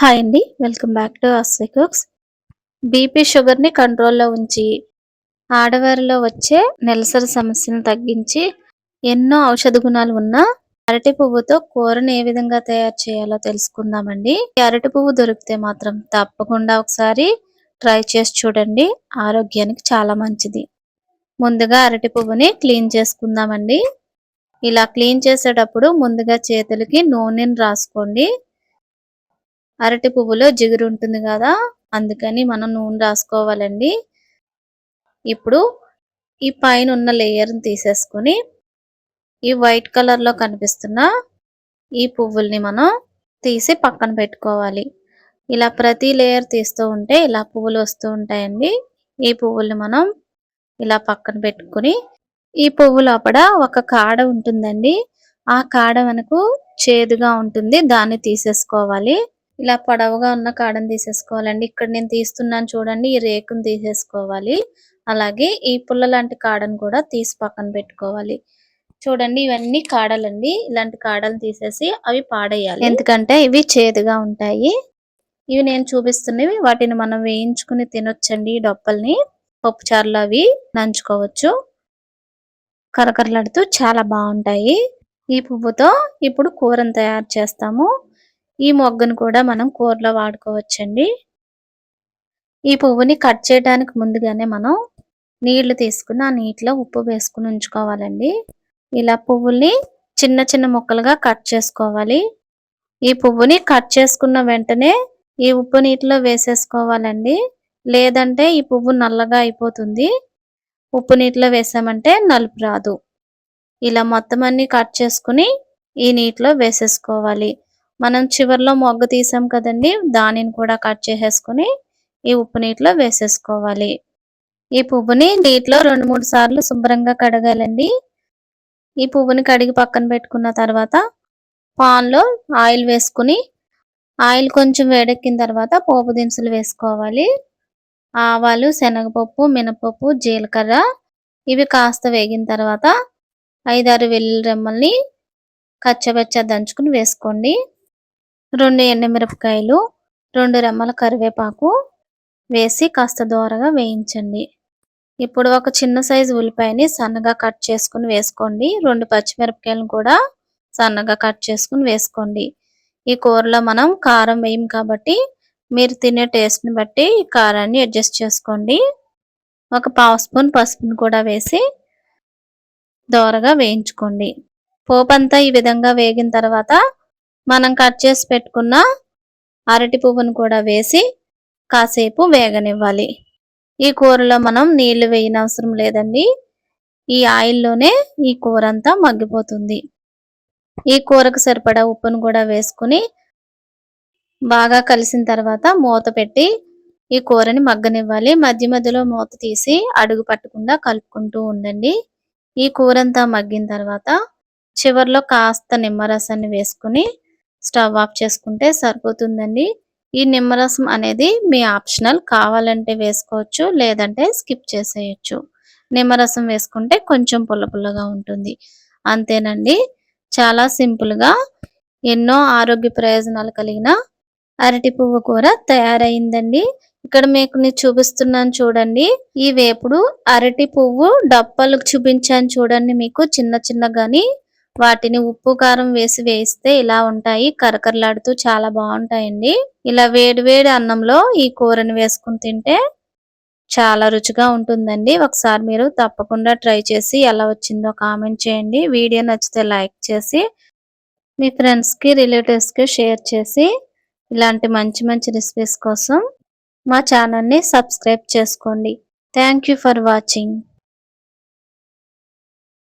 Hi అండి. Welcome back to Assi cooks. BP, షుగర్‌ని కంట్రోల్‌లో ఉంచి, ఆడవారిలో వచ్చే నెలసరి సమస్యలను తగ్గించి, ఎన్నో ఔషధ గుణాలు ఉన్న అరటి పువ్వుతో కూరని ఏ విధంగా తయారు చేయాలో తెలుసుకుందామండి. ఈ అరటి పువ్వు దొరికితే మాత్రం తప్పకుండా ఒకసారి ట్రై చేసి చూడండి. ఆరోగ్యానికి చాలా మంచిది. ముందుగా అరటి పువ్వుని క్లీన్ చేసుకుందామండి. ఇలా క్లీన్ చేసేటప్పుడు ముందుగా చేతులకి నూనెని రాసుకోండి. అరటి పువ్వులో జిగురు ఉంటుంది కదా, అందుకని మనం నూనె రాసుకోవాలండి. ఇప్పుడు ఈ పైన ఉన్న లేయర్ని తీసేసుకొని ఈ వైట్ కలర్లో కనిపిస్తున్న ఈ పువ్వుల్ని మనం తీసి పక్కన పెట్టుకోవాలి. ఇలా ప్రతి లేయర్ తీస్తూ ఉంటే ఇలా పువ్వులు వస్తూ ఉంటాయండి. ఈ పువ్వుల్ని మనం ఇలా పక్కన పెట్టుకుని ఈ పువ్వు లోపల ఒక కాడ ఉంటుందండి. ఆ కాడ మనకు చేదుగా ఉంటుంది, దాన్ని తీసేసుకోవాలి. ఇలా పొడవుగా ఉన్న కాడను తీసేసుకోవాలండి. ఇక్కడ నేను తీస్తున్నాను చూడండి, ఈ రేకును తీసేసుకోవాలి. అలాగే ఈ పుల్ల లాంటి కాడను కూడా తీసి పక్కన పెట్టుకోవాలి. చూడండి, ఇవన్నీ కాడలండి. ఇలాంటి కాడలు తీసేసి అవి పాడేయాలి, ఎందుకంటే ఇవి చేదుగా ఉంటాయి. ఇవి నేను చూపిస్తున్నవి, వాటిని మనం వేయించుకుని తినొచ్చండి. ఈ డొప్పల్ని పప్పుచారులో అవి నంచుకోవచ్చు. కరకరలాడుతూ చాలా బాగుంటాయి. ఈ పువ్వుతో ఇప్పుడు కూరను తయారు చేస్తాము. ఈ మొగ్గను కూడా మనం కూరలో వాడుకోవచ్చండి. ఈ పువ్వుని కట్ చేయడానికి ముందుగానే మనం నీళ్లు తీసుకుని ఆ నీటిలో ఉప్పు వేసుకుని ఉంచుకోవాలండి. ఇలా పువ్వుల్ని చిన్న చిన్న ముక్కలుగా కట్ చేసుకోవాలి. ఈ పువ్వుని కట్ చేసుకున్న వెంటనే ఈ ఉప్పు నీటిలో వేసేసుకోవాలండి. లేదంటే ఈ పువ్వు నల్లగా అయిపోతుంది. ఉప్పు నీటిలో వేసామంటే నలుపు రాదు. ఇలా మొత్తం అన్ని కట్ చేసుకుని ఈ నీటిలో వేసేసుకోవాలి. మనం చివర్లో మొగ్గ తీసాం కదండి, దానిని కూడా కట్ చేసేసుకుని ఈ ఉప్పు నీటిలో వేసేసుకోవాలి. ఈ పువ్వుని నీటిలో 2-3 సార్లు శుభ్రంగా కడగాలండి. ఈ పువ్వుని కడిగి పక్కన పెట్టుకున్న తర్వాత పాన్లో ఆయిల్ వేసుకుని, ఆయిల్ కొంచెం వేడెక్కిన తర్వాత పోపు దినుసులు వేసుకోవాలి. ఆవాలు, శనగపప్పు, మినపప్పు, జీలకర్ర ఇవి కాస్త వేగిన తర్వాత 5-6 వెల్లుల్లి రెమ్మల్ని కచ్చబచ్చ దంచుకుని వేసుకోండి. 2 ఎండుమిరపకాయలు, 2 రెమ్మల కరివేపాకు వేసి కాస్త దోరగా వేయించండి. ఇప్పుడు ఒక చిన్న సైజు ఉల్లిపాయని సన్నగా కట్ చేసుకుని వేసుకోండి. 2 పచ్చిమిరపకాయలను కూడా సన్నగా కట్ చేసుకుని వేసుకోండి. ఈ కూరలో మనం కారం వేయం కాబట్టి మీరు తినే టేస్ట్ని బట్టి ఈ కారాన్ని అడ్జస్ట్ చేసుకోండి. ఒక పావు స్పూన్ పసుపును కూడా వేసి దోరగా వేయించుకోండి. పోపు అంతా ఈ విధంగా వేగిన తర్వాత మనం కట్ చేసి పెట్టుకున్న అరటి పువ్వును కూడా వేసి కాసేపు వేగనివ్వాలి. ఈ కూరలో మనం నీళ్లు వేయనవసరం లేదండి. ఈ ఆయిల్లోనే ఈ కూర అంతా మగ్గిపోతుంది. ఈ కూరకు సరిపడా ఉప్పును కూడా వేసుకుని బాగా కలిసిన తర్వాత మూత పెట్టి ఈ కూరని మగ్గనివ్వాలి. మధ్య మధ్యలో మూత తీసి అడుగు పట్టకుండా కలుపుకుంటూ ఉండండి. ఈ కూర అంతా మగ్గిన తర్వాత చివర్లో కాస్త నిమ్మరసాన్ని వేసుకుని స్టవ్ ఆఫ్ చేసుకుంటే సరిపోతుందండి. ఈ నిమ్మరసం అనేది మీ ఆప్షనల్, కావాలంటే వేసుకోవచ్చు, లేదంటే స్కిప్ చేసేయచ్చు. నిమ్మరసం వేసుకుంటే కొంచెం పుల్ల పుల్లగా ఉంటుంది. అంతేనండి, చాలా సింపుల్గా ఎన్నో ఆరోగ్య ప్రయోజనాలు కలిగిన అరటి పువ్వు కూర తయారైందండి. ఇక్కడ మీకు నేను చూపిస్తున్నాను చూడండి. ఈ వేపుడు అరటి పువ్వు డప్పలకు చూపించాను చూడండి, మీకు చిన్న చిన్నగాని వాటిని ఉప్పు కారం వేసి వేయిస్తే ఇలా ఉంటాయి. కరకరలాడుతూ చాలా బాగుంటాయండి. ఇలా వేడి వేడి అన్నంలో ఈ కూరని వేసుకుని తింటే చాలా రుచిగా ఉంటుందండి. ఒకసారి మీరు తప్పకుండా ట్రై చేసి ఎలా వచ్చిందో కామెంట్ చేయండి. వీడియో నచ్చితే లైక్ చేసి మీ ఫ్రెండ్స్కి, రిలేటివ్స్కి షేర్ చేసి ఇలాంటి మంచి మంచి రెసిపీస్ కోసం మా ఛానల్ని సబ్స్క్రైబ్ చేసుకోండి. Thank you for watching.